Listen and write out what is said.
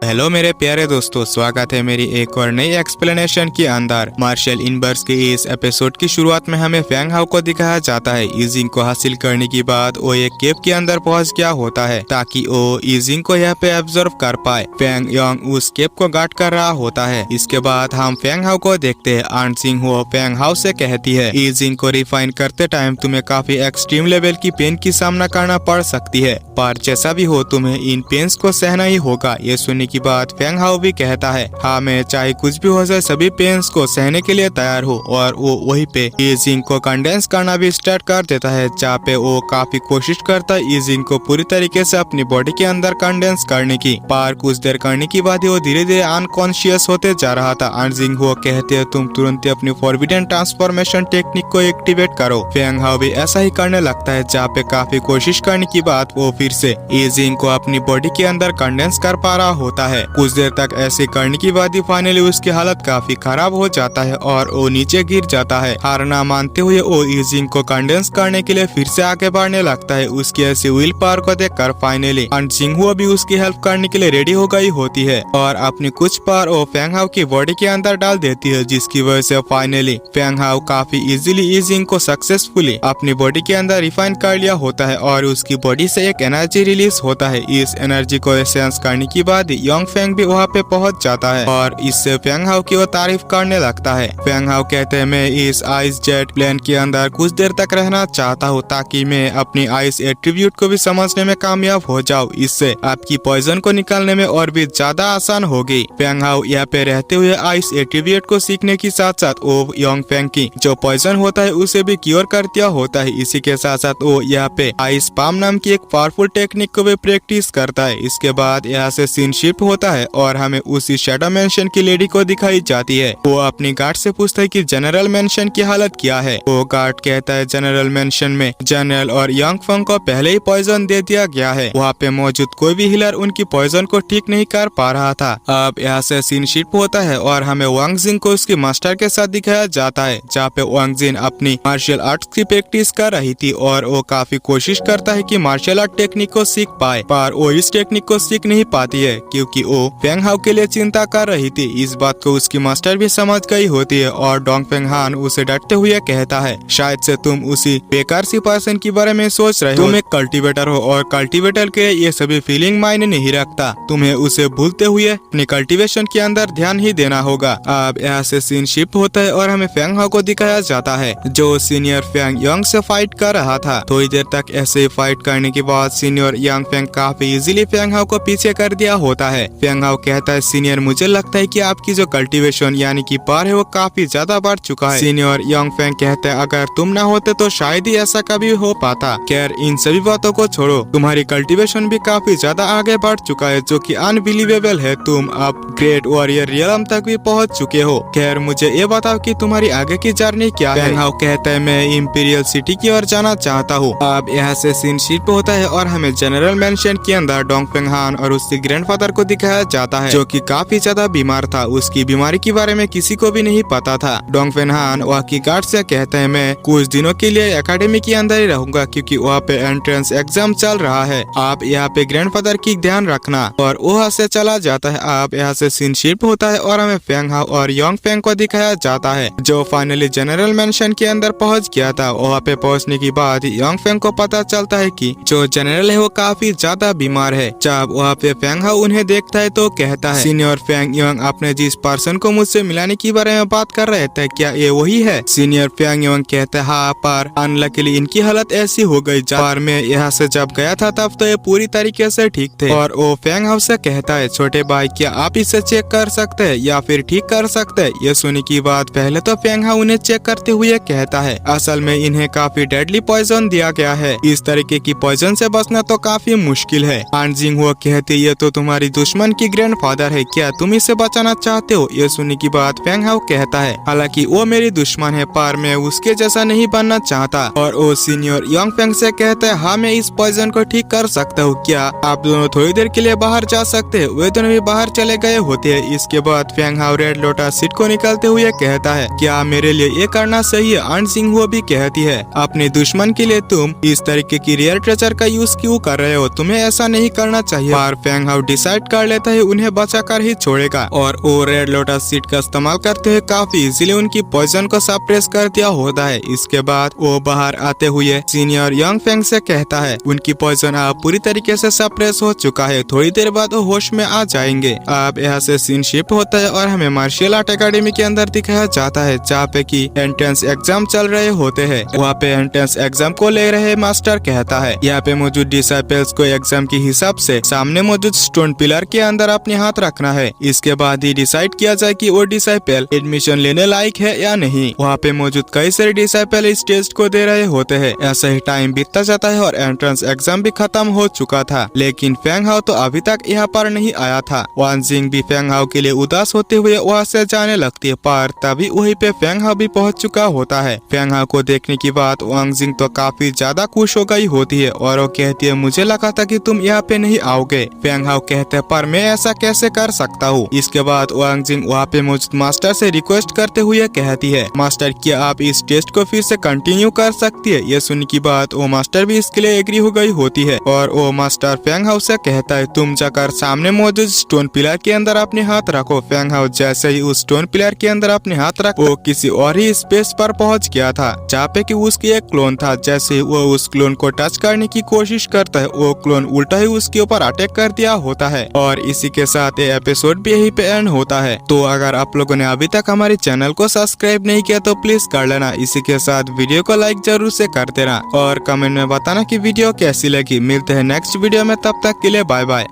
Hello मेरे प्यारे दोस्तों, स्वागत है मेरी एक और नई एक्सप्लेनेशन के अंदर। मार्शल इनवर्स के इस एपिसोड की शुरुआत में हमें फेंग हाउ को दिखाया जाता है। ईजिंग को हासिल करने के बाद वो एक केव के अंदर पहुंच गया होता है ताकि वो ईजिंग को यहाँ पे ऑब्जर्व कर पाए। फेंग यांग उस केव को गार्ड कर रहा होता है। इसके बाद हम फेंग हाउ को देखते हैं। आन सिंह हो फेंग हाउ से कहती है, ईजिंग को रिफाइन करते टाइम तुम्हें काफी एक्सट्रीम लेवल की पेन की सामना करना पड़ सकती है, पर जैसा भी हो तुम्हें इन पेन्स को सहना ही होगा। ये सुनने की बात फेंग हाउ भी कहता है, हाँ मैं चाहे कुछ भी हो जाए सभी पेन्स को सहने के लिए तैयार हो। और वो वहीं पे ईजिंग को कंडेंस करना भी स्टार्ट कर देता है, जहाँ पे वो काफी कोशिश करता है ईजिंग को पूरी तरीके से अपनी बॉडी के अंदर कंडेंस करने की। पर कुछ देर करने के बाद वो धीरे धीरे अनकॉन्शियस होते जा रहा था। अर्जिंग हो कहते हैं, तुम तुरंत अपनी फॉरबिडन ट्रांसफॉर्मेशन टेक्निक को एक्टिवेट करो। फेंग हाउ भी ऐसा ही करने लगता है, जहाँ पे काफी कोशिश करने के बाद वो फिर से ईजिंग को अपनी बॉडी के अंदर कंडेंस कर पा रहा होता है। कुछ देर तक ऐसे करने के बाद ही फाइनली उसकी हालत काफी खराब हो जाता है और वो नीचे गिर जाता है। हार ना मानते हुए वो ईजिंग को कंडेंस करने के लिए फिर से आगे बढ़ने लगता है। उसकी ऐसी विल पावर को देखकर फाइनली जिंगहुआ भी उसकी हेल्प करने के लिए रेडी हो गई होती है और अपनी कुछ पावर वो फेंग हाउ की बॉडी के अंदर डाल देती है, जिसकी वजह से फाइनली फेंग हाउ काफी इजीली ईजिंग को सक्सेसफुली अपनी बॉडी के अंदर रिफाइन कर लिया होता है और उसकी बॉडी से एक एनर्जी रिलीज होता है। इस एनर्जी को सेंस करने के बाद यंग फेंग भी वहाँ पे पहुंच जाता है और इससे फेंग हाउ की वो तारीफ करने लगता है। फेंग हाउ कहते हैं, मैं इस आइस जेट प्लेन के अंदर कुछ देर तक रहना चाहता हूँ ताकि मैं अपनी आइस एट्रीब्यूट को भी समझने में कामयाब हो जाऊँ। इससे आपकी पॉइजन को निकालने में और भी ज्यादा आसान होगी। फेंग हाउ यहाँ पे रहते हुए आइस एट्रीब्यूट को सीखने के साथ साथ वो यंग फेंग की जो पॉइजन होता है उसे भी क्योर कर दिया होता है। इसी के साथ साथ वो यहाँ पे आइस पाम नाम की एक पावरफुल टेक्निक को भी प्रैक्टिस करता है। इसके बाद यहाँ से सीन शिफ्ट होता है और हमें उसी शैडो मेंशन की लेडी को दिखाई जाती है। वो अपनी गार्ड से पूछता है कि जनरल मेंशन की हालत क्या है। वो गार्ड कहता है, जनरल मेंशन में जनरल और यंग फेंग को पहले ही पॉइजन दे दिया गया है। वहाँ पे मौजूद कोई भी हीलर उनकी पॉइजन को ठीक नहीं कर पा रहा था। अब यहाँ से सीन शिफ्ट होता है और हमें वांग जिन को उसके मास्टर के साथ दिखाया जाता है, जहाँ पे वांग जिन अपनी मार्शल आर्ट्स की प्रैक्टिस कर रही थी और वो काफी कोशिश करता है कि मार्शल आर्ट टेक्निक को सीख पाए, पर वो इस टेक्निक को सीख नहीं पाती है क्योंकि वो फेंग हाउ के लिए चिंता कर रही थी। इस बात को उसकी मास्टर भी समझ गई होती है और डोंगफेंग हान उसे डरते हुए कहता है, शायद से तुम उसी बेकार सी पर्सन के बारे में सोच रहे हो। तुम एक कल्टीवेटर हो और कल्टीवेटर के ये सभी फीलिंग मायने नहीं रखता। तुम्हें उसे भूलते हुए अपने कल्टीवेशन के अंदर ध्यान ही देना होगा। अब यहाँ से सीन शिफ्ट होता है और हमें फेंग हाउ को दिखाया जाता है जो सीनियर फेंग यंग से फाइट कर रहा था। थोड़ी देर तक ऐसे फाइट करने के बाद सीनियर यंग फेंग काफी इजीली फेंग हाउ को पीछे कर दिया होता है। फेंग हाउ कहता है, सीनियर मुझे लगता है कि आपकी जो कल्टीवेशन यानी कि पावर है वो काफी ज्यादा बढ़ चुका है। सीनियर यंग फेंग कहते हैं, अगर तुम ना होते तो शायद ही ऐसा कभी हो पाता। खैर इन सभी बातों को छोड़ो, तुम्हारी कल्टीवेशन भी काफी ज्यादा आगे बढ़ चुका है जो कि अनबिलीवेबल है। तुम अब ग्रेट वॉरियर रियलम तक भी पहुंच चुके हो। खैर मुझे ये बताओ कि तुम्हारी आगे की जर्नी क्या है। फेंग हाउ कहता है, मैं इंपीरियल सिटी की ओर जाना चाहता हूँ। अब यहाँ से सीन शिफ्ट होता है और हमें जनरल मेंशन के अंदर डोंगफेंग हान और उसके ग्रैंडफादर को दिखाया जाता है जो कि काफी ज्यादा बीमार था। उसकी बीमारी के बारे में किसी को भी नहीं पता था। डोंगफेंग हान वहाँ की गार्ड से कहते हैं, मैं कुछ दिनों के लिए एकेडमी के अंदर ही रहूंगा क्योंकि वहाँ पे एंट्रेंस एग्जाम चल रहा है। आप यहाँ पे ग्रैंडफादर की ध्यान रखना। और वहाँ से चला जाता है। आप यहाँ से सीन शिफ्ट होता है और हमें फेंग हाउ और यंग फेंग को दिखाया जाता है जो फाइनली जनरल मेंशन के अंदर पहुँच गया था। वहाँ पे पहुँचने के बाद यंग फेंग को पता चलता है कि जो जनरल है वो काफी ज्यादा बीमार है। जब वहाँ पे फेंग हाउ उन्हें देखता है तो कहता है, सीनियर फेंग यंग आपने जिस पर्सन को मुझसे मिलाने के बारे में बात कर रहे थे क्या ये वही है। सीनियर फेंग यंग कहते हैं, हाँ पर अनलकीली इनकी हालत ऐसी हो गई। पर मैं यहाँ से जब गया था तब तो ये पूरी तरीके से ठीक थे। और वो फेंग हाउ से कहता है, छोटे भाई क्या आप इसे चेक कर सकते हैं या फिर ठीक कर सकते हैं। ये सुनने की बात पहले तो फेंग हाउ उन्हें चेक करते हुए कहता है, असल में इन्हें काफी डेडली पॉइजन दिया गया है। इस तरीके की पॉइजन से बचना तो काफी मुश्किल है। आनजिंग हुआ कहती है, ये तो तुम्हारी दुश्मन की ग्रैंडफादर है, क्या तुम इसे बचाना चाहते हो। ये सुनने की बात फेंग हाउ कहता है, हालांकि वो मेरी दुश्मन है पर मैं उसके जैसा नहीं बनना चाहता। और वो सीनियर यंग फेंग से कहता है, हाँ मैं इस पॉइजन को ठीक कर सकता हूँ, क्या आप दोनों थोड़ी देर के लिए बाहर जा सकते हैं। वे दोनों भी बाहर चले गए होते हैं। इसके बाद Feng how red lotus seat को निकलते हुए कहता है, क्या मेरे लिए ये करना सही है। आन सिंह वो भी कहती है, अपने दुश्मन के लिए तुम इस तरीके की रियल ट्रेजर का यूज क्यों कर रहे हो, तुम्हें ऐसा नहीं करना चाहिए। पर फेंग हाउ डिसाइड डिसाइड कर लेता है उन्हें बचाकर ही छोड़ेगा और वो रेड लोटस सीड का इस्तेमाल करते हुए काफी इजीली उनकी पॉइजन को सप्रेस कर दिया होता है। इसके बाद वो बाहर आते हुए सीनियर यंग फेंग से कहता है उनकी पॉइजन अब पूरी तरीके से सप्रेस हो चुका है, थोड़ी देर बाद वो होश में आ जाएंगे। अब यहाँ से सीन शिफ्ट होता है और हमें मार्शल आर्ट एकेडमी के अंदर दिखाया जाता है जहाँ पे की एंट्रेंस एग्जाम चल रहे होते हैं। वहाँ पे एंट्रेंस एग्जाम को ले रहे मास्टर कहता है यहाँ पे मौजूद डिसाइपल्स को एग्जाम के हिसाब से सामने मौजूद स्टोन पिलर के अंदर अपने हाथ रखना है। इसके बाद ही डिसाइड किया जाए कि वो डिसाइपल एडमिशन लेने लायक है या नहीं। वहाँ पे मौजूद कई सारे डिसाइपल इस टेस्ट को दे रहे होते हैं। ऐसा ही टाइम बीतता जाता है और एंट्रेंस एग्जाम भी खत्म हो चुका था, लेकिन फेंग हाओ तो अभी तक यहाँ पर नहीं आया था। वान जिंग भी फेंग हाओ के लिए उदास होते हुए वहाँ से जाने लगती है, पर तभी वहीं पे फेंग हाओ भी पहुँच चुका होता है। फेंग हाओ को देखने की बाद वांग जिंग तो काफी ज्यादा खुश हो गई होती है और वो कहती है मुझे लगा था कि तुम यहाँ पे नहीं आओगे। फेंग हाओ कहते हैं पर मैं ऐसा कैसे कर सकता हूँ। इसके बाद वांग जिंग वहाँ पे मौजूद मास्टर से रिक्वेस्ट करते हुए कहती है मास्टर क्या आप इस टेस्ट को फिर से कंटिन्यू कर सकती है। ये सुनने की बात वो मास्टर भी इसके लिए एग्री हो गई होती है और वो मास्टर फेंग हाओ से कहता है तुम जाकर सामने मौजूद स्टोन पिलर के अंदर अपने हाथ रखो। फेंग हाओ जैसे ही उस स्टोन पिलर के अंदर अपने हाथ रख वो किसी और ही स्पेस पर पहुंच गया था जहाँ पे कि उसकी एक क्लोन था। जैसे ही वो उस क्लोन को टच करने की कोशिश करता है वो क्लोन उल्टा ही उसके ऊपर अटैक कर दिया होता है और इसी के साथ ये एपिसोड भी यहीं पे एंड होता है। तो अगर आप लोगों ने अभी तक हमारे चैनल को सब्सक्राइब नहीं किया तो प्लीज कर लेना। इसी के साथ वीडियो को लाइक जरूर से कर देना और कमेंट में बताना कि वीडियो कैसी लगी। मिलते हैं नेक्स्ट वीडियो में, तब तक के लिए बाय बाय।